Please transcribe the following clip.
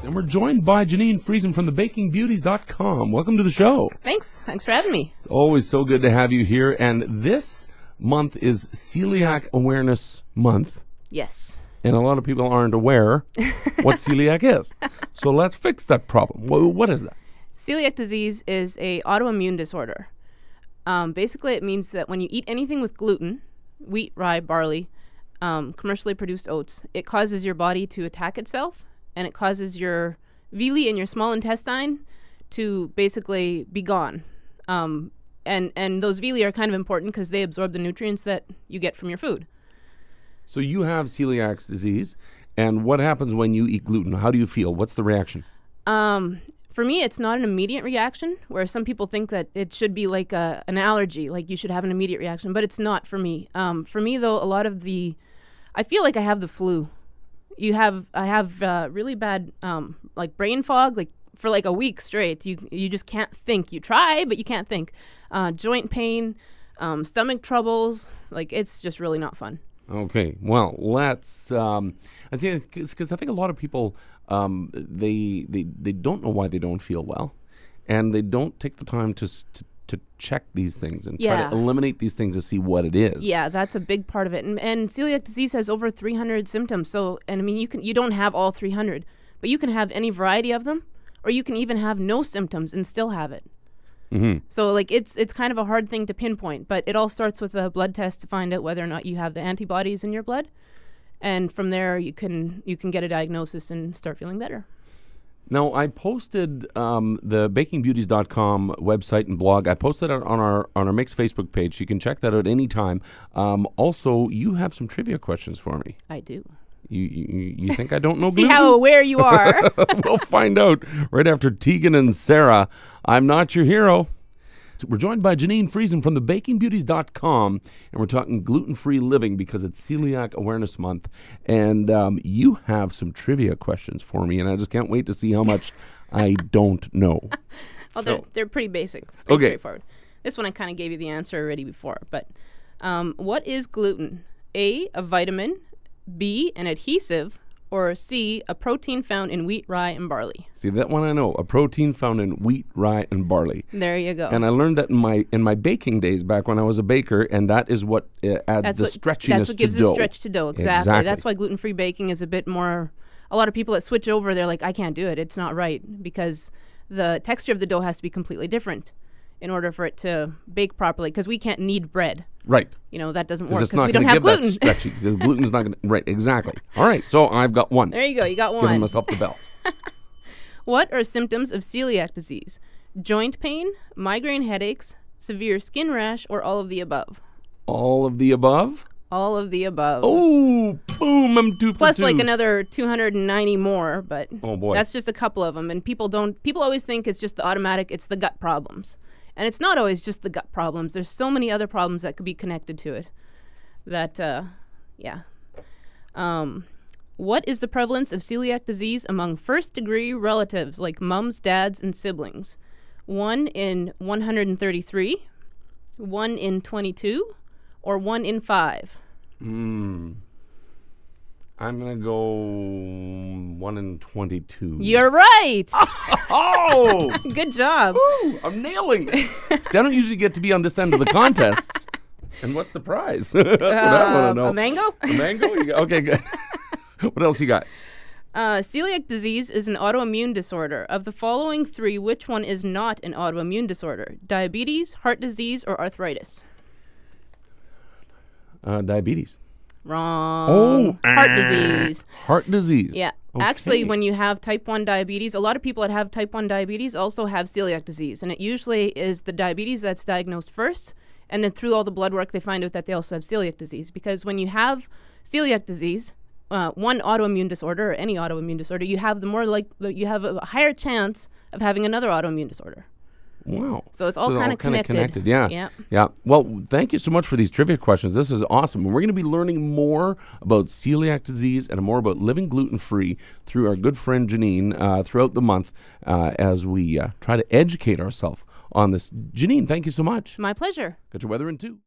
And we're joined by Jeanine Friesen from thebakingbeauties.com. Welcome to the show. Thanks for having me. It's always so good to have you here. And this month is Celiac Awareness Month. Yes. And a lot of people aren't aware what celiac is. So let's fix that problem. What is that? Celiac disease is a autoimmune disorder. Basically, it means that when you eat anything with gluten, wheat, rye, barley, commercially produced oats, it causes your body to attack itself, and it causes your villi in your small intestine to basically be gone. And those villi are kind of important because they absorb the nutrients that you get from your food. So you have celiac disease, and what happens when you eat gluten? How do you feel? What's the reaction? For me, it's not an immediate reaction, where some people think that it should be like an allergy, like you should have an immediate reaction, but it's not for me. For me, though, I feel like I have the flu. I have really bad like brain fog, like for like a week straight. You just can't think. You try, but you can't think. Joint pain, stomach troubles, like it's just really not fun. Okay, well, let's because I think a lot of people they don't know why they don't feel well, and they don't take the time to check these things and try to eliminate these things to see what it is. Yeah, that's a big part of it. And celiac disease has over 300 symptoms. So, and I mean, you don't have all 300, but you can have any variety of them, or you can even have no symptoms and still have it. Mm-hmm. So like it's kind of a hard thing to pinpoint, but it all starts with a blood test to find out whether or not you have the antibodies in your blood, and from there you can get a diagnosis and start feeling better. Now, I posted the bakingbeauties.com website and blog. I posted it on our Mix Facebook page. You can check that out anytime. Also, you have some trivia questions for me. I do. You think I don't know See gluten? how aware you are. We'll find out right after Tegan and Sarah. I'm Not Your Hero. So we're joined by Jeanine Friesen from thebakingbeauties.com, and we're talking gluten-free living because it's Celiac Awareness Month. And you have some trivia questions for me, and I just can't wait to see how much I don't know. Well, so, they're pretty basic, pretty okay. straightforward. This one I kind of gave you the answer already before, but what is gluten? A vitamin, B, an adhesive, or C, a protein found in wheat, rye, and barley? See, that one I know. A protein found in wheat, rye, and barley. There you go. And I learned that in my baking days back when I was a baker, and that is what adds the stretchiness to dough. That's what gives the stretch to dough, exactly. That's why gluten-free baking is a bit more... A lot of people that switch over, they're like, I can't do it. It's not right, because the texture of the dough has to be completely different in order for it to bake properly, because we can't knead bread. Right. You know, that doesn't work because we don't have gluten. That stretchy, because gluten's not going to... Right, exactly. All right, so I've got one. There you go, you got one. Giving myself the bell. What are symptoms of celiac disease? Joint pain, migraine headaches, severe skin rash, or all of the above? All of the above? All of the above. Oh, boom, I'm 2 for 2. Plus like another 290 more, but oh boy, that's just a couple of them. And people always think it's just the automatic, it's the gut problems. And it's not always just the gut problems. There's so many other problems that could be connected to it. That, yeah. What is the prevalence of celiac disease among first-degree relatives, like mums, dads, and siblings? 1 in 133, 1 in 22, or 1 in 5? I'm going to go 1 in 22. You're right. Oh! Good job. Woo, I'm nailing this. See, I don't usually get to be on this end of the contests. And what's the prize? That's what I want to know. A mango? A mango? Okay, good. What else you got? Celiac disease is an autoimmune disorder. Of the following 3, which one is not an autoimmune disorder? Diabetes, heart disease, or arthritis? Diabetes. Wrong. Oh, heart disease. Heart disease. Yeah. Okay. Actually, when you have type 1 diabetes, a lot of people that have type 1 diabetes also have celiac disease. And it usually is the diabetes that's diagnosed first. And then through all the blood work, they find out that they also have celiac disease. Because when you have celiac disease, one autoimmune disorder or any autoimmune disorder, you have you have a higher chance of having another autoimmune disorder. Wow. So it's all kind of connected. Yeah. Well, thank you so much for these trivia questions. This is awesome. And we're going to be learning more about celiac disease and more about living gluten-free through our good friend Jeanine throughout the month as we try to educate ourselves on this. Jeanine, thank you so much. My pleasure. Got your weather in 2.